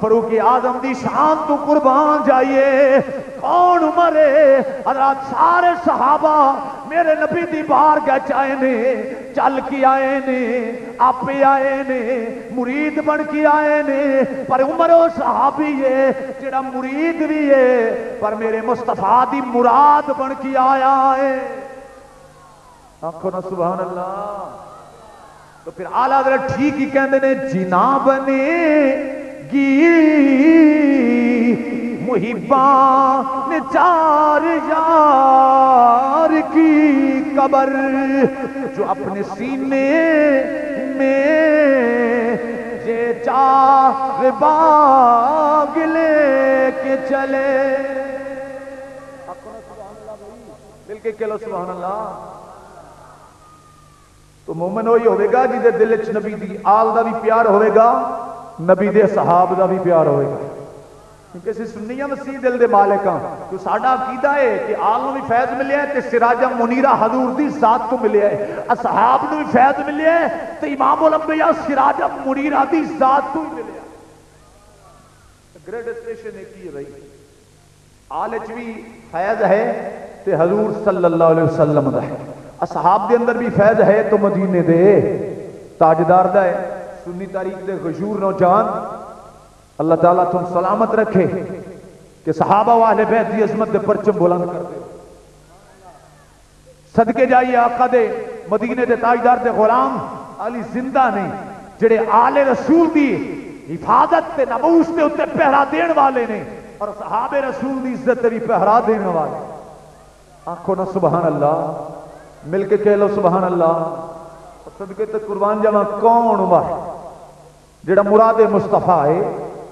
فاروق اعظم دی شان تو قربان جائیے۔ کون مرے حضرات سارے صحابہ میرے نبی دی بارگاہ چ آئے نے، چل کے آئے نے، آپے آئے نے، مرید بن کے آئے نے، پر عمر و صحابی ہے جڑا مرید بھی ہے پر میرے مصطفیٰ دی مراد بن کے آیا ہے۔ آنکھو نا سبحان اللہ۔ تو پھر آلہ حضرت ٹھیک ہی کہندے نے جنا بنے گی محبان چار یار کی قبر جو اپنے سینے میں یہ چار باغ لے کے چلے۔ دل کے کہلو سبحان اللہ۔ تو مومن وہی ہوئے گا جی دے دل چ نبی دی آل دا بھی پیار ہوئے گا، نبی دے صحاب دا بھی پیار ہوئے گا۔ کیونکہ اسی سنیہ مسیح دل دے مالکاں تو ساڈا عقیدہ ہے کہ آل نو بھی فیض ملیا ہے تے سراجہ منیرہ حضور دی ذات تو ملیا ہے، اصحاب نو بھی فیض ملیا ہے تے امام الانبیاء سراجہ منیرہ دی ذات تو ملیا ہے۔ گریڈسٹیشن ایک ہی ہے بھائی، آل اچ بھی فیض ہے تے حضور صلی اللہ علیہ وسلم دا ہے، اصحاب دے اندر بھی فیض ہے تو مدینے دے تاجدار دا ہے۔ سنی تاریخ دے غشور نوجوان اللہ تعالیٰ تم سلامت رکھے کہ صحابہ و اہل بیت دی عظمت دے پرچم بلند کر دے۔ صدقے جائیے آقا دے مدینے دے تاجدار دے غلام علی زندہ نے جڑے آل رسول دی حفاظت تے ناموس تے اتے پہرا دین والے نے اور صحابہ رسول دی عزت تے بھی پہرا دین والے۔ آنکھوں نا سبحان اللہ، مل کے کہہ لو سبحان اللہ۔ صدقے تے قربان جاواں کون عمر جڑا مراد مصطفیٰ ہے۔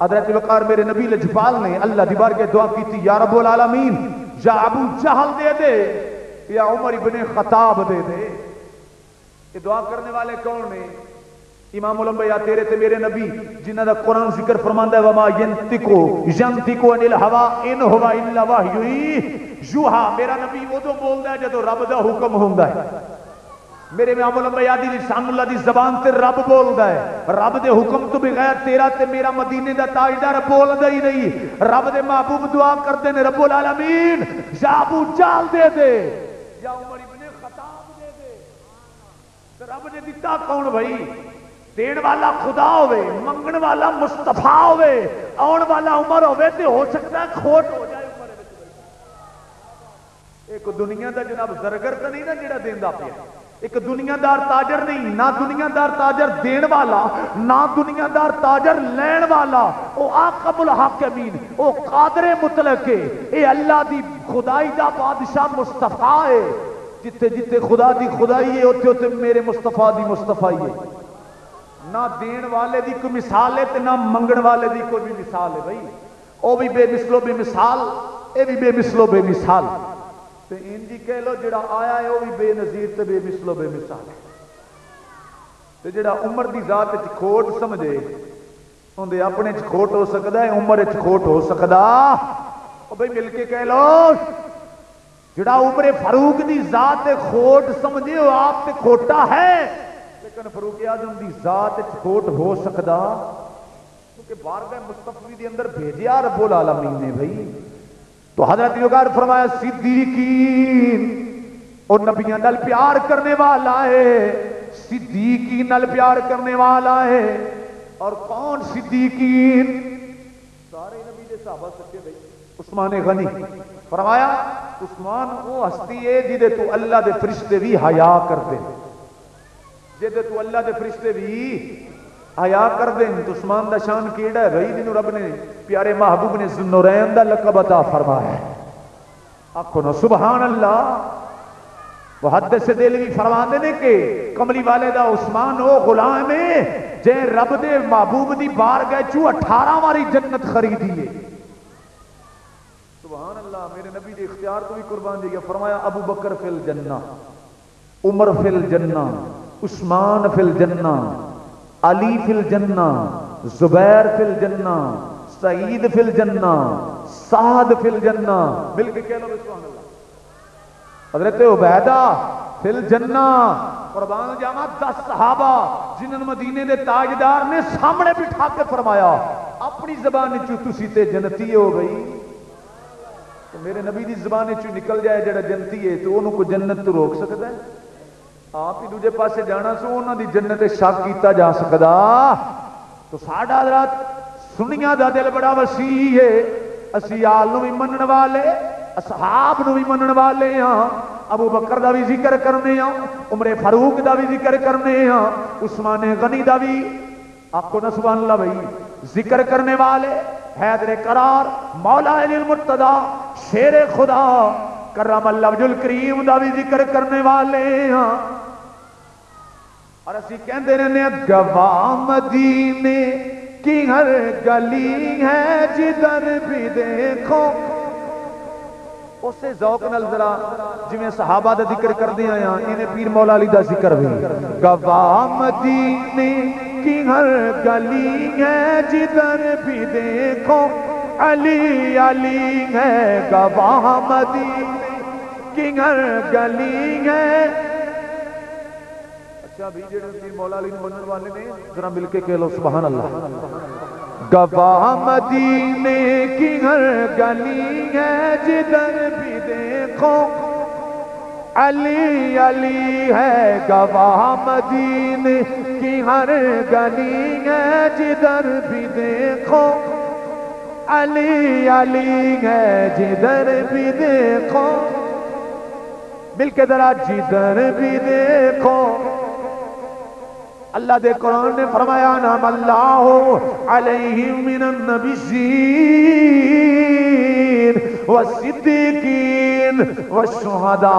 حضرت وقار میرے نبی لجپال نے اللہ دی بارگاہ دعا کی تھی یا رب العالمین یا ابو جہل دے دے یا عمر ابن خطاب دے دے۔ یہ دعا کرنے والے کون ہیں؟ امام الانبیاء تیرے تے میرے نبی جنہاں دا قرآن ذکر فرماندا ہے وما ینطقو عن الہوا ان ہوا الا وحی یوحا. میرا نبی ادو بولدا ہے جدو رب دا حکم ہوندا ہے. میرے امام الانبیاء دی لسان اللہ دی زبان تے رب بولدا ہے. رب دے حکم تو بغیر تیرا تے میرا مدینے دا تاجدار بولدا ہی نہیں. رب دے محبوب دعا کردے نے رب العالمین یا ابو جال دے دے یا عمر ابن خطاب دے دے. رب نے دتا کون بھائی؟ دین والا خدا ہوئے، منگن والا مصطفیٰ ہوئے، آن والا عمر ہوئے تے ہو سکتا ہے کھوٹ ہو جائے عمر. ایک دنیا دا جناب زرگر تو نہیں نا جڑا دیندا پیا. ایک دنیا دار تاجر نہیں، نہ دنیا دار تاجر دین والا، نہ دنیا دار تاجر لین والا. او عاقب الحاکمین، او قادر مطلق ہے. اے اللہ دی خدائی دا بادشاہ مصطفیٰ ہے. جتے جتے خدا دی خدائی ہے اوتے اوتے میرے مصطفیٰ دی مصطفیٰ ہے. نہ دین والے دی کوئی مثال ہے نہ منگن والے دی کوئی بھی مثال ہے. بھائی او بھی بے مثل و بے مثال، اے بھی بے مثل و بے مثال. تے انجی کہہ لو جڑا آیا ہے وہ بھی بے نظیر تے بے مثل و بے مثال ہے. تے جڑا عمر دی ذات وچ کھوٹ سمجھے اندے اپنے وچ کھوٹ ہو سکدا ہے، عمر وچ کھوٹ ہو سکدا. او بھائی مل کے کہہ لو جڑا عمر فاروق دی ذات کھوٹ سمجھے وہ آپ تے کھوٹا ہے. لیکن فاروق اعظم دی ذات کھوٹ ہو سکدا کیونکہ بارگاہ مصطفی دے اندر بھیجیا رب العالمین نے. بھائی تو حضرت یوگار فرمایا صدیقین اور نبیاں نال پیار کرنے والا ہے، صدیقین نال پیار کرنے والا ہے. اور کون صدیقین؟ سارے نبی دے صحابہ سچے. بھائی عثمان غنی فرمایا عثمان وہ ہستی ہے جدے تو اللہ دے فرشتے بھی حیا کرتے، جدے تو اللہ دے فرشتے بھی حیا کر دیں. تو عثمان دا شان کیڑا ہے بھائی جنہوں رب نے پیارے محبوب نے ذوالنورین دا لقب عطا فرمایا ہے. آکھو نا سبحان اللہ. محدث دہلوی فرماندے نے کہ کملی والے دا عثمان او غلام ہے جے رب دے محبوب دی بارگاہ چوں 18 واری جنت خریدی ہے. سبحان اللہ. میرے نبی دے اختیار تو بھی قربان جائے. فرمایا ابو بکر فی الجنہ، عمر فی الجنہ، عثمان فی الجنہ، علی فی الجنہ، زبیر فی الجنہ، سعید فی الجنہ، سعد فی الجنہ. مل کے کہہ لو سبحان اللہ. حضرت عبیدہ فی الجنہ. قربان جاواں 10 صحابہ جنہاں مدینے دے تاجدار نے سامنے بٹھا کے فرمایا اپنی زبان چوں تسی تے جنتی ہو. گئی تو میرے نبی دی زبان چوں نکل جائے جڑا جنتی ہے تو انہوں کو جنت تو روک سکتا ہے؟ آپ ہی دوجے پاسے جانا سو انہوں دی جنت شک کیتا جا سکدا. تو ساڈا حضرات سنیاں دا دل بڑا وسیع ہے. اسی آل نو بھی منن والے، اصحاب نو بھی منن والے ہاں. ابو بکر دا بھی ذکر کرنے ہاں، عمر فاروق دا بھی ذکر کرنے ہاں، عثمان غنی دا بھی آپ کو سبحان اللہ بھائی ذکر کرنے والے. حیدر قرار، مولا علی المرتضی، شیر خدا کرم اللہ وجہ الکریم دا بھی ذکر کرنے والے ہاں. اور اسی کہندے رہنے گواہ مدینے کی ہر گلی ہے جدھر بھی دیکھو. اسے ذوق نال ذرا جویں صحابہ دا ذکر کردے آیا انہیں پیر مولا علی دا ذکر بھی. گواہ مدینے کی ہر گلی ہے جدھر بھی دیکھو علی علی ہے. گواہ مدینے کی ہر گلی ہے. اچھا بھی جڑے پیر مولا علی نوں منن والے نے ذرا مل کے کہہ لو سبحان اللہ. گواہ مدینے کی ہر گلی ہے جدھر بھی دیکھو علی علی ہے. گواہ مدینے کی ہر گلی ہے جدھر بھی دیکھو علی علی ہے. جدھر بھی دیکھو مل کے ذرا جدھر بھی دیکھو. اللہ دے قرآن نے فرمایا نام اللہ علیہم من النبیین والصدیقین والشہداء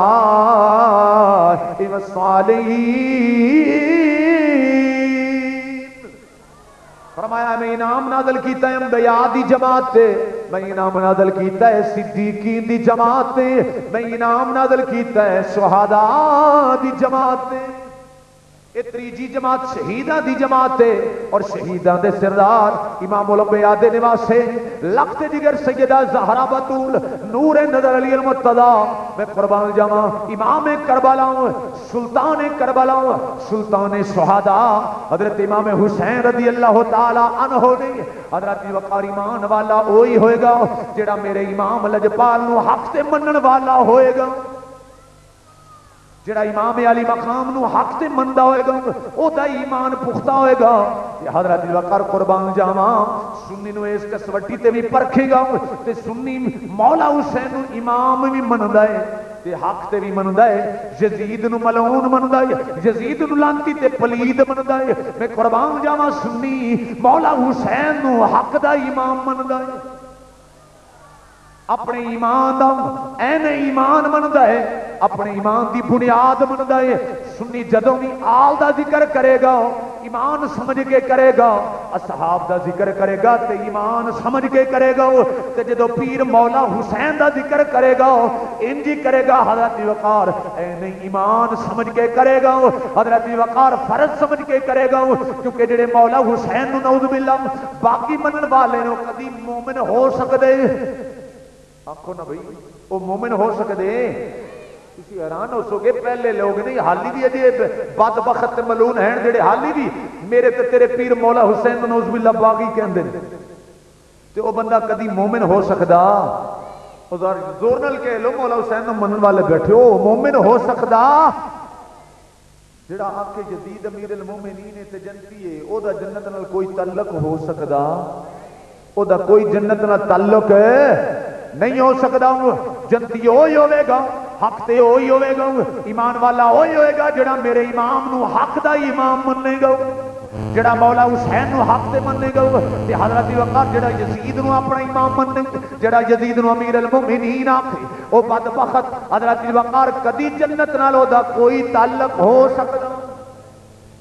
والصالحین. فرمایا میں انعام نازل کیتا ہے انبیاء دی جماعت تے، میں انعام نازل کیتا ہے صدیقین دی جماعت تے، میں انعام نازل کیتا ہے شہداء دی جماعت تے. یہ تیجی جماعت شہیداں دی جماعت ہے اور شہیداں دے سردار امام الانبیاء دے نواسے لخت جگر سیدہ زہرا بطول نور نظر علی المرتضی میں قربان جاواں امام کربلا سلطان کربلا سلطان شہداء حضرت امام حسین رضی اللہ تعالی عنہ نے حضرت وقار ایمان والا وہی ہوئے گا جڑا میرے امام لجپال نو حق تے منن والا ہوئے گا جڑا امام علی مقام نو حق تے مندا ہوئے گا او دا ایمان پختہ ہوئے گا حضرت وقار قربان جاواں سنی نو اس کسوٹی تے بھی پرکھے گا تے سنی مولا حسین نو امام بھی مندا ہے تے حق تے بھی مندا ہے یزید نو ملعون مندا ہے یزید نو لعنتی تے پلید مندا ہے میں قربان جاواں سنی مولا حسین نو حق دا امام مندا ہے اپنے ایمان دا این ایمان مندا ہے اپنے ایمان دی بنیاد مندا ہے سنی جدوں بھی آل دا ذکر کرے گا ایمان سمجھ کے کرے گا اصحاب دا ذکر کرے گا تے ایمان سمجھ کے کرے گا تے جدوں پیر مولا حسین دا ذکر کرے گا انجی کرے گا حضرت وقار این ایمان سمجھ کے کرے گا حضرت وقار فرض سمجھ کے کرے گا کیونکہ جڑے مولا حسین نو نعوذ باللہ باقی منن والے نو کدی مومن ہو سکدے آنکھو نا بھئی وہ مومن ہو سکتے کسی حیران ہو سکے پہلے لوگ نہیں حالی بھی عجیب بدبخت ملون ہیں جڑے حالی بھی میرے تے تیرے پیر مولا حسین نعوذ باللہ باغی کہندے تے وہ بندہ کدی مومن ہو سکدا زور نال کہہ لو مولا حسین نو منن والے بیٹھے ہو مومن ہو سکدا جڑا آ کے یزید امیر المومنین تے جنتی ہے او دا جنت نال کوئی تعلق ہو سکدا او دا کوئی جنت نال تعلق نہیں ہو سکتا جنتی ہوئی ہوئے گا حق تے ہوئی ہوئے گا ایمان والا ہوئی ہوئے گا جڑا میرے امام نو حق دا امام مننے گا جڑا مولا حسین نو حق تے مننے گا تے حضرت وقار جڑا یزید نو اپنا امام مننے جڑا یزید نو امیر المومنین آکھے او بدبخت حضرت وقار کدی جنت نال او دا کوئی تعلق ہو سکتا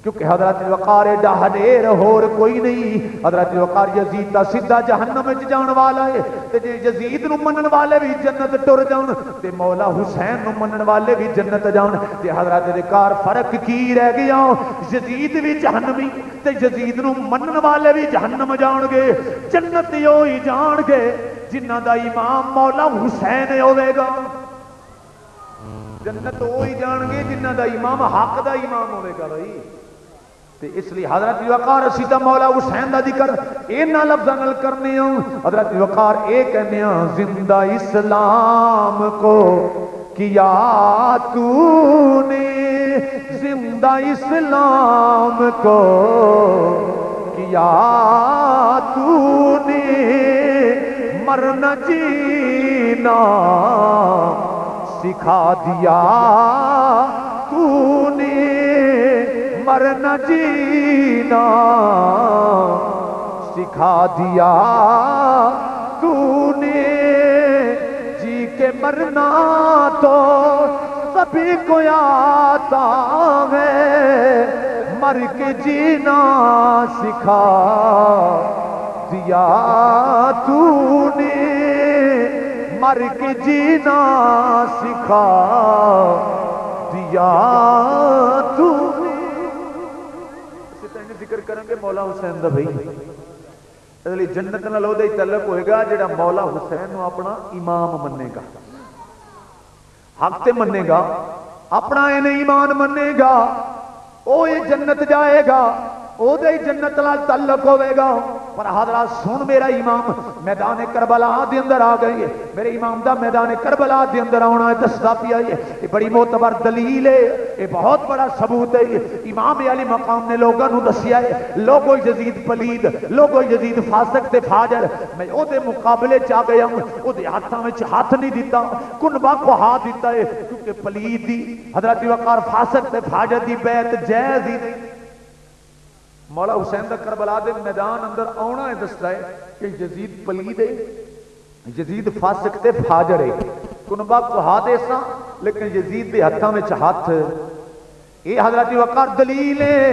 کیونکہ حضرت وقار ایڈا ہدیر ہور کوئی نہیں حضرت وقار یزید دا سیدھا جہنم وچ جان والا ہے تے جے یزید نو منن والے بھی جنت ٹر جان تے مولا حسین نو منن والے بھی جنت جان تے حضرت وقار فرق کی رہ گیا یزید بھی جہنمی تے یزید نو منن والے بھی جہنم جان گے جنت ہوئی جان گے جنہ دا امام مولا حسین ہوے گا جنت ہوئی جان گے جنہ دا امام حق دا امام ہوے گا بھائی تے اس لیے حضرت وقار سیدھا مولا حسین دا ذکر اینا لفظاں نال کرنے ہوں حضرت وقار اے کہنے ہوں زندہ اسلام کو کیا تو نے زندہ اسلام کو کیا تو نے مرنا جینا سکھا دیا تو نے مرنا جینا سکھا دیا تو نے جی کے مرنا تو سبھی کو آتا ہے مر کے جینا سکھا دیا تو نے مر کے جینا سکھا دیا تو نے ذکر کریں گے مولا حسین دا بھائی اگلی جنت نال او دا ہی تعلق ہوئے گا جڑا مولا حسین نو اپنا امام مننے گا حق تے مننے گا اپنا انہیں ایمان مننے گا او یہ جنت جائے گا او دے جنت نال تعلق ہوئے گا پر حضرات سن میرا امام میدان کربلا دے اندر آ گئی ہے میرے امام دا میدان کربلا دے اندر آنا ہے دستا پیا یہ بڑی معتبر دلیل ہے یہ بہت بڑا ثبوت ہے امام علی مقام نے لوگوں نو دسیا ہے لوگو یزید پلید لوگو یزید فاسق تے فاجر میں او دے مقابلے چاہ گیا ہوں او دے ہاتھاں وچ ہاتھ نہیں دیتا کنبا کو ہاتھ دیتا ہے کیونکہ پلید دی حضرت وقار فاسق تے فاجر دی بیعت جائز ہی نہیں مولا حسین دا کربلا دے میدان اندر آنا ہے دستا ہے کہ یزید پلید ہے یزید فاسق تے فاجر ہے کنبا کو ہاتھ ایسا لیکن یزید دے ہاتھاں میں ہاتھ یہ حضرت وقار دلیل ہے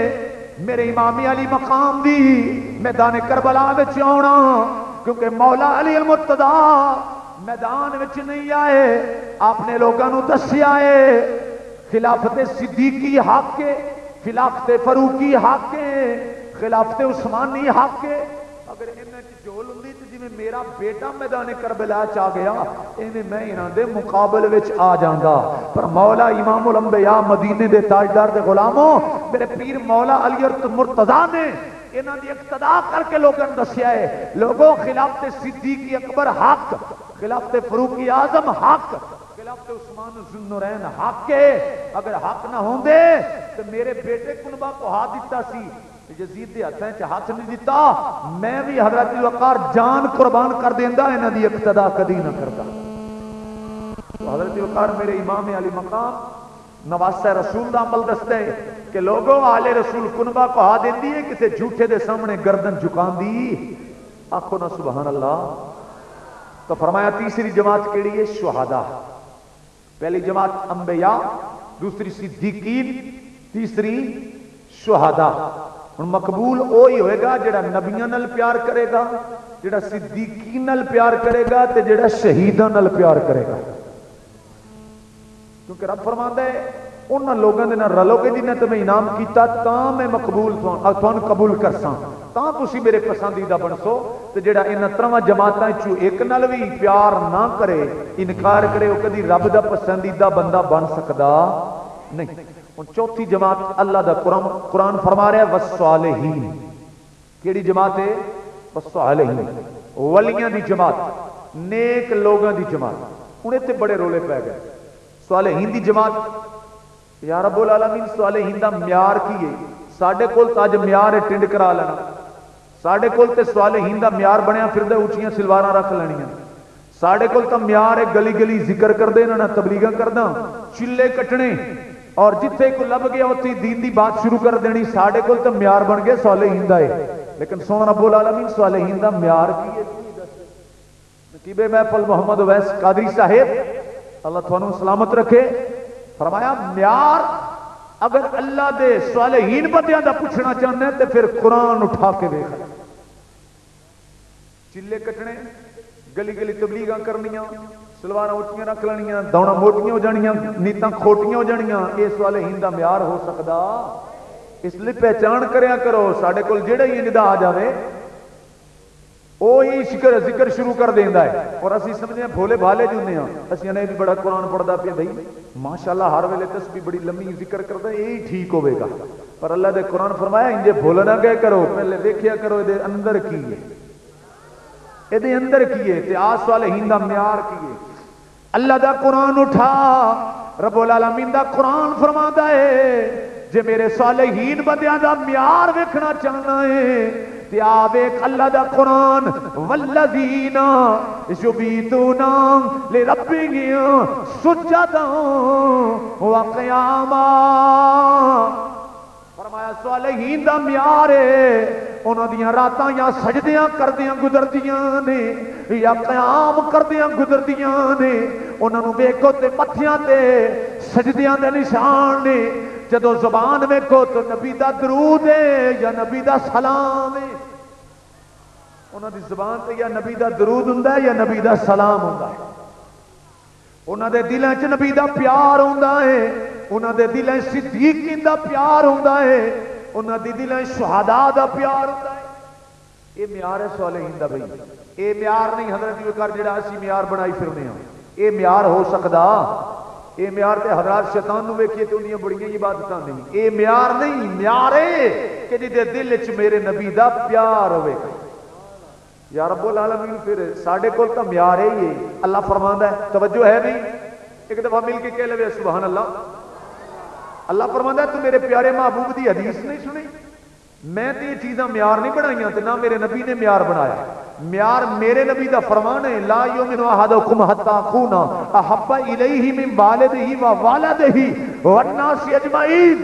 میرے امام علی مقام دی میدان کربلا وچ آنا کیونکہ مولا علی المرتضی میدان وچ نہیں آئے آپ نے لوگوں نو دسیا ہے خلافت صدیقی حق کے خلافت فاروقی حق ہے، خلافت عثمانی حق ہے۔ اگر انہاں چ جول ہوندی تے جویں میرا بیٹا میدان کربلا چ آ گیا ایویں میں انہاں دے مقابلے وچ آ جاندہ۔ پر مولا امام الانبیاء مدینے دے تاجدار دے غلاموں، میرے پیر مولا علی مرتضیٰ نے انہاں دی اقتدا کر کے لوگوں نے دسیا ہے، لوگوں خلافت صدیق اکبر حق، خلافت فاروق اعظم حق، خلافت عثمان ذو النورین حق ہے۔ اگر حق نہ ہوندے تو میرے بیٹے کنبا کو ہاتھ دیتا سی، یزید دے ہاتھاں چ ہاتھ نہیں دیتا، میں بھی حضرت وقار جان قربان کر دیندا، انہاں دی اقتدا کدی نہ کرتا۔ تو حضرت وقار میرے امام علی مقام نواسہ رسول دا عمل دستا ہے کہ لوگوں آل رسول کنبا کو ہاتھ دیندی ہے، کسی جھوٹے دے سامنے گردن جھکاندی، آکھو نا سبحان اللہ۔ تو فرمایا تیسری جماعت کیڑی ہے؟ شہداء۔ پہلی جماعت انبیاء، دوسری صدیقین، تیسری شہداء۔ ہن مقبول وہی ہوئے گا جڑا نبیاں نال پیار کرے گا، جڑا صدیقین نال پیار کرے گا تے جڑا شہیداں نال پیار کرے گا۔ کیونکہ رب فرماندا ہے انہاں لوگاں دے نال رلو گے جنہاں تے میں انعام کیتا تاں میں مقبول تھانوں قبول کرساں، تاں تسی میرے پسندیدہ بنسو۔ تے جڑا انہاں ترواں جماعتاں چوں ایک نال بھی پیار نہ کرے، انکار کرے، وہ کدی رب دا پسندیدہ بندہ بن سکدا نہیں۔ چوتھی جماعت اللہ دا قرآن فرما رہا ہے والصالحین۔ کیڑی جماعت ہے؟ والصالحین، ولیاں دی جماعت، نیک لوگاں دی جماعت۔ انہیں تے بڑے رولے پہ گئے۔ صالحین دی جماعت، یا رب العالمین صالحین دا معیار کی ہے؟ ساڈے کول تا اج معیار ہے ٹنڈ کرا لینا، ساڈے کول تے صالحین دا معیار بنیا پھردا اونچیاں سلواراں رکھ لینیاں، ساڈے کول تا معیار ہے گلی گلی ذکر کردے انہاں تبلیغاں کردا، چلے کٹنے، اور جتھے کو لب گیا اتھی دین دی بات شروع کر دینی۔ ساڈے کول تے معیار بن گئے صالحین دا ہے، لیکن سونا رب العالمین صالحین دا معیار کی ہے؟ نقیب محفل محمد اویس قادری صاحب اللہ تھانوں سلامت رکھے، فرمایا معیار اگر اللہ دے صالحین بندیاں دا پوچھنا چاہنا ہے تو پھر قرآن اٹھا کے دیکھ، چلے کٹنے، گلی گلی تبلیغاں کرنیاں، سلواراں اونچیاں رکھ لینیاں، دوڑاں موٹیاں ہو جانیاں، نیتاں کھوٹیاں ہو جانیاں، اس صالحین دا معیار ہو سکدا؟ اس لیے پہچان کریا کرو، ساڈے کول جڑا ہی ندا آ جاوے وہی ذکر شروع کر دیندا ہے، اور اسی سمجھنے ہیں بھولے بھالے جونے ہاں، اسی نے بھی بڑا قرآن پڑھدا پیا بھائی ماشاءاللہ ہر ویلے تسبیح بڑی لمبی ذکر کردا ہے، یہی ٹھیک ہوے گا۔ پر اللہ دے قرآن فرمایا انجے بھول نہ گئے کرو، پہلے دیکھیا کرو دے اندر کی ہے، دے اندر کی ہے، تے آس صالحین دا معیار کی ہے۔ اللہ دا قرآن اٹھا، رب العالمین دا قرآن فرماتا ہے جے میرے صالحین بندیاں دا معیار ویکھنا چاہنا ہے تے آویک اللہ دا قرآن والذین یبیتون لربہم سجدا وقیاما۔ فرمایا صالحین دا معیار ہے انہاں دیاں راتاں یا سجدیاں کردیاں گزردیاں نے یا قیام کردیاں گزردیاں نے، انہاں نوں ویکھو تے متھیاں تے سجدیاں دے نشان نے، جدو زبان ویکھو تو نبی دا درود ہے یا نبی دا سلام ہے، انہاں دی زبان تے یا نبی دا درود ہوندا ہے یا نبی دا سلام ہوندا ہے، انہاں دے دلاں چ نبی دا پیار ہوندا ہے، انہاں دے دلاں صدیقین دا پیار ہوندا ہے، انہاں دی دلاں شہداء دا پیار ہوندا ہے۔ یہ معیار ہے صالحین دا بھائی، یہ معیار نہیں حضرت وقار جڑا اسی معیار بنائی پھرنے ہاں، یہ معیار ہو سکدا؟ یہ معیار تے حضرات شیطان نو ویکھیے تے انہاں بڑیاں عبادتاں نہیں، یہ معیار نہیں، معیار ہے کہ جدے دل وچ میرے نبی دا پیار ہوے گا۔ یا رب العالمین پھر ساڈے کول تا معیار ہے ہی، اللہ فرماندا ہے، توجہ ہے نہیں؟ ایک دفعہ مل کے کہہ لے سبحان اللہ۔ اللہ فرماندا ہے تو میرے پیارے محبوب دی حدیث نہیں سنی؟ میں تے یہ چیزاں معیار نہیں بنائیاں تے نہ میرے نبی نے معیار بنایا، معیار میرے نبی دا فرمان ہے لا یؤمن احدکم حتی اکون احب الیہ من والدہ و والدہ والناس اجمعین۔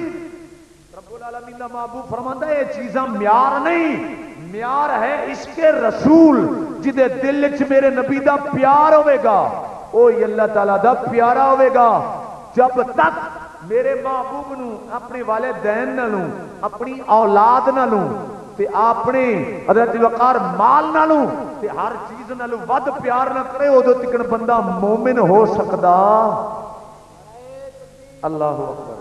رب العالمین دا محبوب فرماندا ہے یہ چیزاں معیار نہیں، معیار ہے عشق رسول، جدے دل وچ میرے نبی دا پیار ہوے گا اوہی اللہ تعالی دا پیارا ہوے گا۔ جب تک میرے محبوب نو اپنے والدین نالوں، اپنی اولاد نالوں تے اپنے حضرت وقار مال نالوں تے ہر چیز نالوں ود پیار نہ کرے ادو تک بندہ مومن ہو سکدا؟ اللہ اکبر۔